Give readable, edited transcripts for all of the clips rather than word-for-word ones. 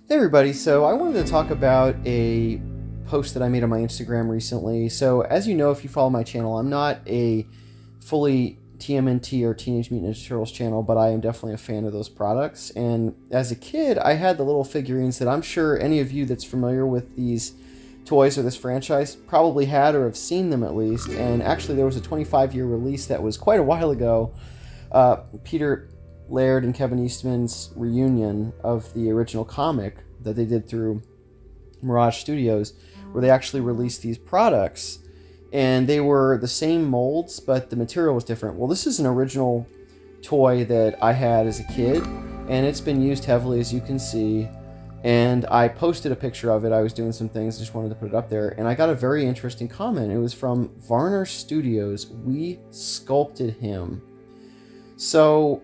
Hey everybody, so I wanted to talk about a post that I made on my Instagram recently. So as you know, if you follow my channel, I'm not a fully TMNT or Teenage Mutant Ninja Turtles channel, but I am definitely a fan of those products. And as a kid, I had the little figurines that I'm sure any of you that's familiar with these toys or this franchise probably had or have seen them at least. And actually there was a 25-year release that was quite a while ago. Peter Laird and Kevin Eastman's reunion of the original comic that they did through Mirage Studios, where they actually released these products, and they were the same molds, but the material was different. Well, this is an original toy that I had as a kid, and it's been used heavily, as you can see, and I posted a picture of it. I was doing some things, just wanted to put it up there, and I got a very interesting comment. It was from Varnish Studios. We sculpted him. So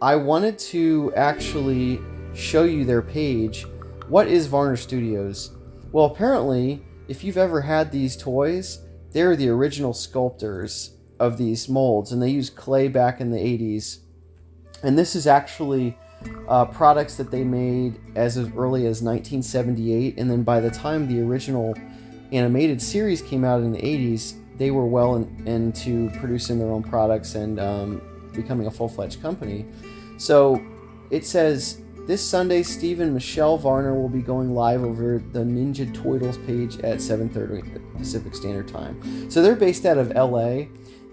I wanted to actually show you their page. What is Varnish Studios? Well, apparently, if you've ever had these toys, they're the original sculptors of these molds, and they used clay back in the 80s. And this is actually products that they made as early as 1978, and then by the time the original animated series came out in the 80s, they were well into producing their own products and becoming a full-fledged company. So it says, this Sunday, Steve and Michelle Varner will be going live over the Ninja Turtles page at 7:30 Pacific Standard Time. So they're based out of LA,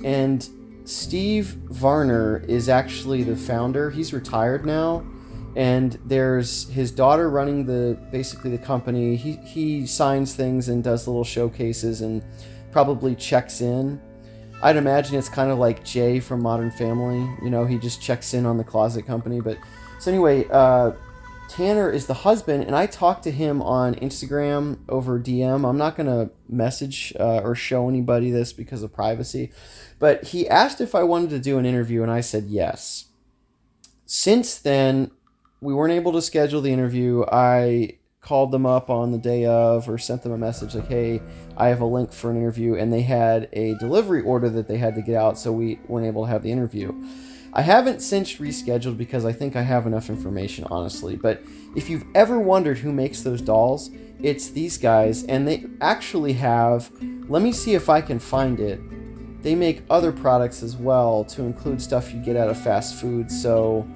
and Steve Varner is actually the founder. He's retired now, and there's his daughter running basically the company. He signs things and does little showcases and probably checks in. I'd imagine it's kind of like Jay from Modern Family. You know, he just checks in on the closet company. But so anyway, Tanner is the husband, and I talked to him on Instagram over DM. I'm not going to message or show anybody this because of privacy. But he asked if I wanted to do an interview, and I said yes. Since then, we weren't able to schedule the interview. I called them up on the day of or sent them a message like, hey, I have a link for an interview, and they had a delivery order that they had to get out, so we weren't able to have the interview. I haven't since rescheduled because I think I have enough information, honestly, but if you've ever wondered who makes those dolls, it's these guys, and they actually have, let me see if I can find it, they make other products as well to include stuff you get out of fast food, so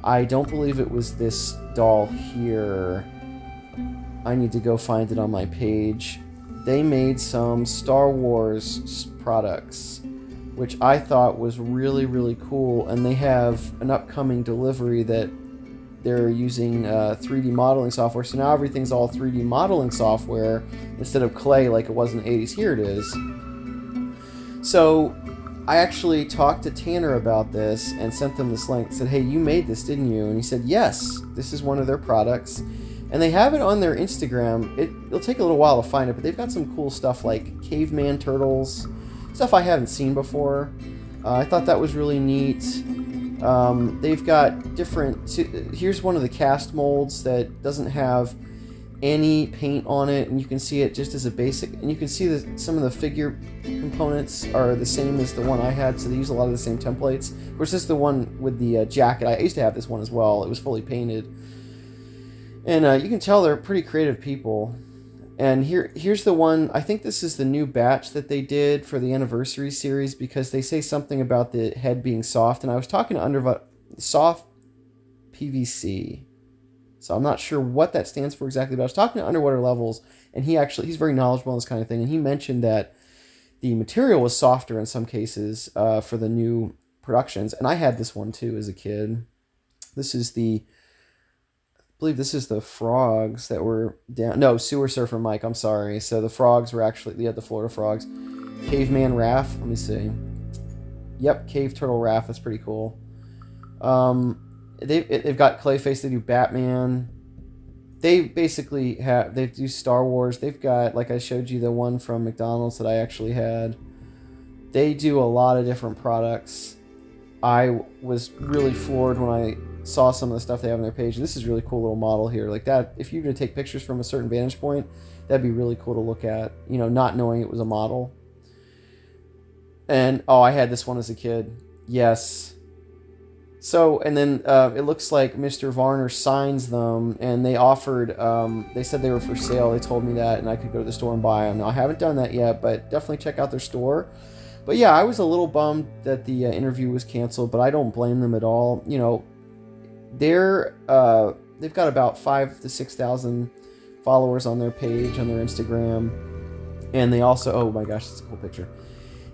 I don't believe it was this doll here. I need to go find it on my page. They made some Star Wars products, which I thought was really, really cool. And they have an upcoming delivery that they're using 3D modeling software. So now everything's all 3D modeling software instead of clay like it was in the 80s. Here it is. So I actually talked to Tanner about this and sent them this link. Said, hey, you made this, didn't you? And he said, yes, this is one of their products. And they have it on their Instagram. It'll take a little while to find it, but they've got some cool stuff like caveman turtles, stuff I haven't seen before. I thought that was really neat. They've got different... Here's one of the cast molds that doesn't have any paint on it, and you can see it just as a basic. And you can see that some of the figure components are the same as the one I had, so they use a lot of the same templates. Of course, this is the one with the jacket. I used to have this one as well. It was fully painted. And you can tell they're pretty creative people. And here's the one, I think this is the new batch that they did for the anniversary series, because they say something about the head being soft. And I was talking to soft PVC. So I'm not sure what that stands for exactly, but I was talking to Underwater Levels, and he's very knowledgeable on this kind of thing. And he mentioned that the material was softer in some cases for the new productions. And I had this one too as a kid. This is I believe this is the frogs that were down. No, Sewer Surfer Mike, I'm sorry. So the frogs were actually, the Florida frogs. Caveman Raph, let me see. Yep, Cave Turtle Raph, that's pretty cool. They've got Clayface, they do Batman. They basically they do Star Wars. They've got, like I showed you, the one from McDonald's that I actually had. They do a lot of different products. I was really floored when I saw some of the stuff they have on their page. This is a really cool little model here. Like that, if you're going to take pictures from a certain vantage point, that'd be really cool to look at, you know, not knowing it was a model. And, oh, I had this one as a kid. Yes. So, and then it looks like Mr. Varner signs them, and they offered, they said they were for sale. They told me that, and I could go to the store and buy them. Now, I haven't done that yet, but definitely check out their store. But yeah, I was a little bummed that the interview was canceled, but I don't blame them at all. You know, they've got about 5,000 to 6,000 followers on their page, on their Instagram. And they also, oh my gosh, it's a cool picture.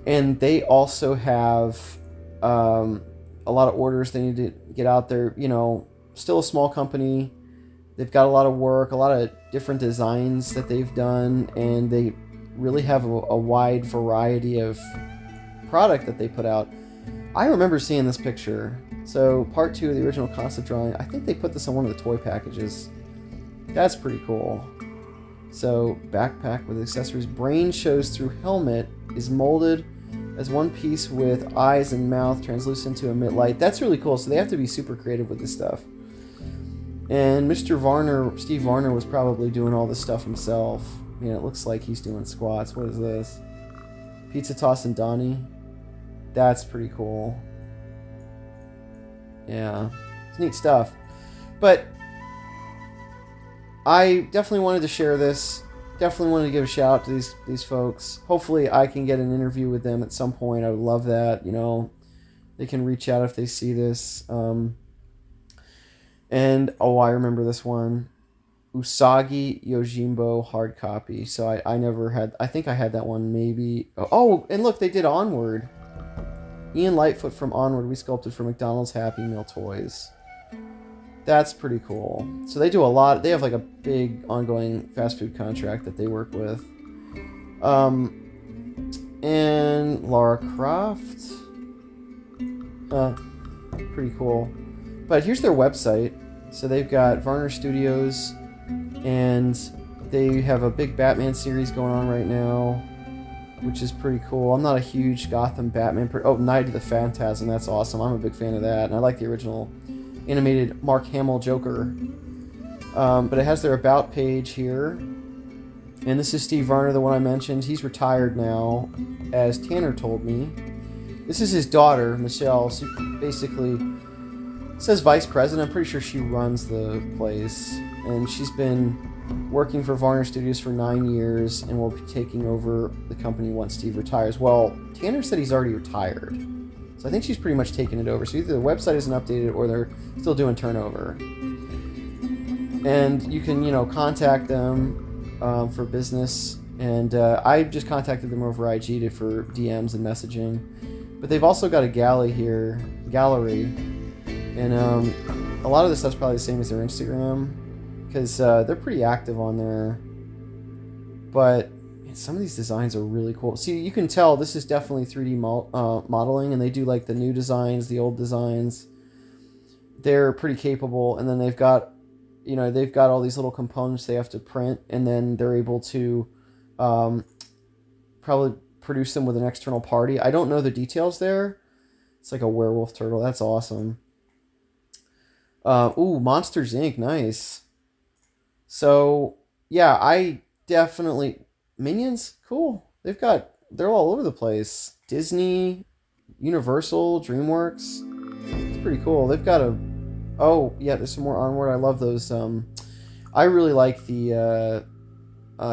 And they also have a lot of orders they need to get out there. You know, still a small company. They've got a lot of work, a lot of different designs that they've done, and they really have a wide variety of product that they put out. I remember seeing this picture. So part 2 of the original concept drawing, I think they put this on one of the toy packages. That's pretty cool. So backpack with accessories. Brain shows through helmet, is molded as one piece with eyes and mouth, translucent to emit light. That's really cool. So they have to be super creative with this stuff. And Mr. Varner, Steve Varner, was probably doing all this stuff himself. I mean, it looks like he's doing squats. What is this? Pizza Toss and Donnie. That's pretty cool. Yeah, it's neat stuff. But I definitely wanted to share this. Definitely wanted to give a shout out to these folks. Hopefully I can get an interview with them at some point. I would love that. You know, they can reach out if they see this. And, oh, I remember this one. Usagi Yojimbo hard copy. So I never had... I think I had that one maybe... Oh, and look, they did Onward. Ian Lightfoot from Onward we sculpted for McDonald's Happy Meal toys. That's pretty cool. So they do a lot. They have like a big ongoing fast food contract that they work with. And Lara Croft. Pretty cool. But here's their website. So they've got Varner Studios, and they have a big Batman series going on right now, which is pretty cool. I'm not a huge Gotham Batman... Night of the Phantasm. That's awesome. I'm a big fan of that. And I like the original animated Mark Hamill Joker. But it has their About page here. And this is Steve Varner, the one I mentioned. He's retired now, as Tanner told me. This is his daughter, Michelle. She basically says vice president. I'm pretty sure she runs the place. And she's been working for Varner Studios for 9 years and will be taking over the company once Steve retires. Well, Tanner said he's already retired. So I think she's pretty much taken it over. So either the website isn't updated or they're still doing turnover. And you can, you know, contact them for business. And I just contacted them over IG for DMs and messaging. But they've also got a gallery here. And a lot of this stuff's probably the same as their Instagram, because they're pretty active on there. But man, some of these designs are really cool. See, you can tell this is definitely 3D modeling, and they do like the new designs, the old designs. They're pretty capable, and then they've got all these little components they have to print, and then they're able to probably produce them with an external party. I don't know the details there. It's like a werewolf turtle. That's awesome. Monsters Inc. Nice. So, yeah, I definitely... Minions? Cool. They're all over the place. Disney, Universal, DreamWorks. It's pretty cool. They've got oh, yeah, there's some more Onward. I love those. I really like the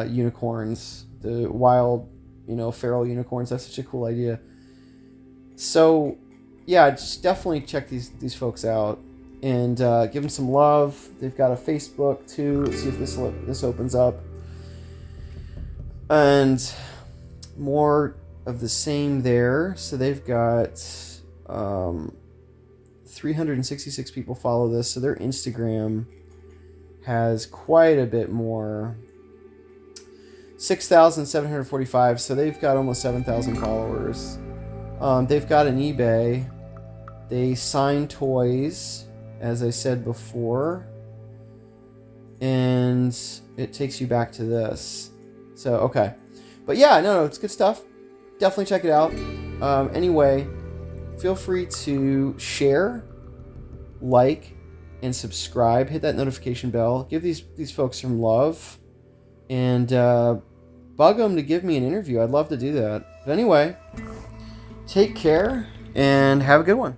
unicorns. The wild, feral unicorns. That's such a cool idea. So, yeah, just definitely check these folks out. And give them some love. They've got a Facebook too. Let's see if this opens up. And more of the same there. So they've got 366 people follow this. So their Instagram has quite a bit more. 6,745. So they've got almost 7,000 followers. They've got an eBay. They sign toys, as I said before, and it takes you back to this. So, okay. But yeah, no, it's good stuff. Definitely check it out. Anyway, feel free to share, like, and subscribe. Hit that notification bell. Give these folks some love. And bug them to give me an interview. I'd love to do that. But anyway, take care and have a good one.